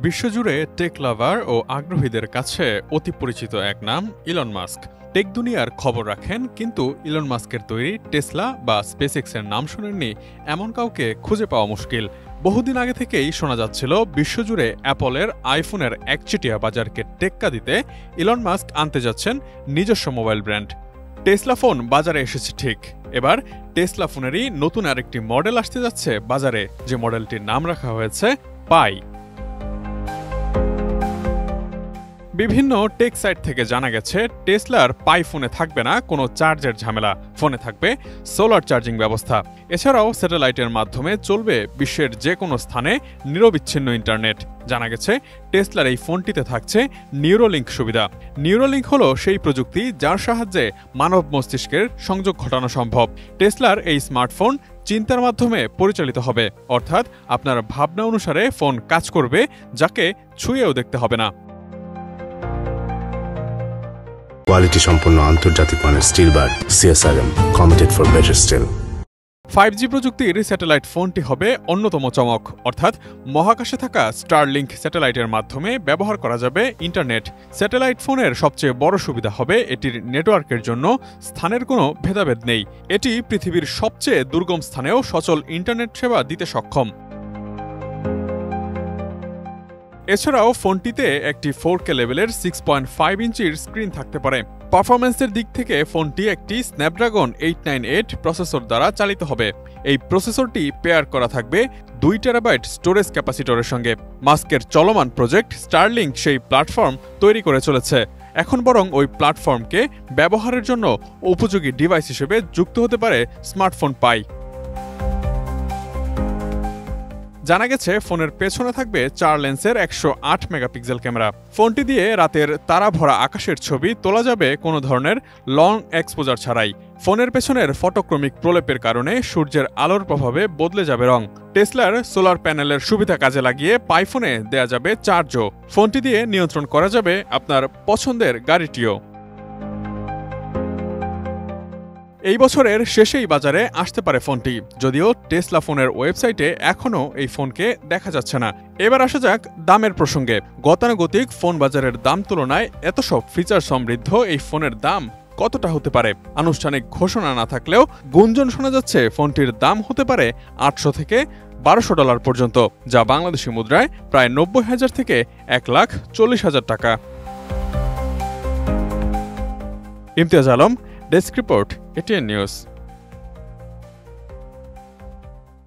বিশ্বজুড়ে টেক লাভার ও আগ্রহীদের কাছে অতি পরিচিত এক নাম ইলন মাস্ক। টেক দুনিয়ার খবর রাখেন, কিন্তু ইলন মাস্কের তৈরি টেসলা বা স্পেসএক্সের নাম শোনেননি এমন কাউকে খুঁজে পাওয়া মুশকিল। বহুদিন আগে থেকেই শোনা যাচ্ছিল বিশ্বজুড়ে অ্যাপলের আইফোনের একচেটিয়া বাজারকে টেক্কা দিতে ইলন মাস্ক আনতে যাচ্ছেন নিজস্ব মোবাইল ব্র্যান্ড। টেসলা ফোন বাজারে এসেছে ঠিক। এবার টেসলা ফোনেরই নতুন আরেকটি মডেল আসতে যাচ্ছে বাজারে, যে মডেলটির নাম রাখা হয়েছে পাই। বিভিন্ন টেক সাইট থেকে জানা গেছে টেসলার পাই ফোনে থাকবে না কোনো চার্জের ঝামেলা, ফোনে থাকবে সোলার চার্জিং ব্যবস্থা। এছাড়াও স্যাটেলাইটের মাধ্যমে চলবে বিশ্বের যে কোনো স্থানে নিরবিচ্ছিন্ন ইন্টারনেট। জানা গেছে টেসলার এই ফোনটিতে থাকছে নিউরোলিঙ্ক সুবিধা। নিউরোলিঙ্ক হলো সেই প্রযুক্তি যার সাহায্যে মানব মস্তিষ্কের সংযোগ ঘটানো সম্ভব। টেসলার এই স্মার্টফোন চিন্তার মাধ্যমে পরিচালিত হবে, অর্থাৎ আপনার ভাবনা অনুসারে ফোন কাজ করবে, যাকে ছুঁয়েও দেখতে হবে না। কোয়ালিটি সম্পন্ন আন্তর্জাতিক মানের still bar CSRM, committed for better still. 5G প্রযুক্তির স্যাটেলাইট ফোনটি হবে অন্যতম চমক, অর্থাৎ মহাকাশে থাকা স্টারলিংক স্যাটেলাইটের মাধ্যমে ব্যবহার করা যাবে ইন্টারনেট। স্যাটেলাইট ফোনের সবচেয়ে বড় সুবিধা হবে এটির নেটওয়ার্কের জন্য স্থানের কোনো ভেদাভেদ নেই। এটি পৃথিবীর সবচেয়ে দুর্গম স্থানেও সচল ইন্টারনেট সেবা দিতে সক্ষম। এছাড়াও ফোনটিতে একটি 4K লেভেলের 6.5 ইঞ্চির স্ক্রিন থাকতে পারে। পারফরম্যান্সের দিক থেকে ফোনটি একটি স্ন্যাপড্রাগন 898 প্রসেসর দ্বারা চালিত হবে। এই প্রসেসরটি পেয়ার করা থাকবে 2 টেরাবাইট স্টোরেজ ক্যাপাসিটরের সঙ্গে। মাস্কের চলমান প্রজেক্ট স্টারলিংক সেই প্ল্যাটফর্ম তৈরি করে চলেছে। এখন বরং ওই প্ল্যাটফর্মকে ব্যবহারের জন্য উপযোগী ডিভাইস হিসেবে যুক্ত হতে পারে স্মার্টফোন পাই। জানা গেছে ফোনের পেছনে থাকবে 4 লেন্সের 108 মেগাপিক্সেল ক্যামেরা। ফোনটি দিয়ে রাতের তারা ভরা আকাশের ছবি তোলা যাবে কোনো ধরনের লং এক্সপোজার ছাড়াই। ফোনের পেছনের ফটোক্রমিক প্রলেপের কারণে সূর্যের আলোর প্রভাবে বদলে যাবে রং। টেসলার সোলার প্যানেলের সুবিধা কাজে লাগিয়ে পাই ফোনে দেয়া যাবে চার্জও। ফোনটি দিয়ে নিয়ন্ত্রণ করা যাবে আপনার পছন্দের গাড়িটিও। এই বছরের শেষেই বাজারে আসতে পারে ফোনটি, যদিও টেসলা ফোনের ওয়েবসাইটে এখনও এই ফোনকে দেখা যাচ্ছে না। এবার আসা যাক দামের প্রসঙ্গে। গতানুগতিক ফোন বাজারের দাম তুলনায় এত সব ফিচার সমৃদ্ধ এই ফোনের দাম কতটা হতে পারে? আনুষ্ঠানিক ঘোষণা না থাকলেও গুঞ্জন শোনা যাচ্ছে ফোনটির দাম হতে পারে $800 থেকে $1200 পর্যন্ত, যা বাংলাদেশি মুদ্রায় প্রায় 90,000 থেকে 1,40,000 টাকা। Imtiaz Alam, desk report, ATN news.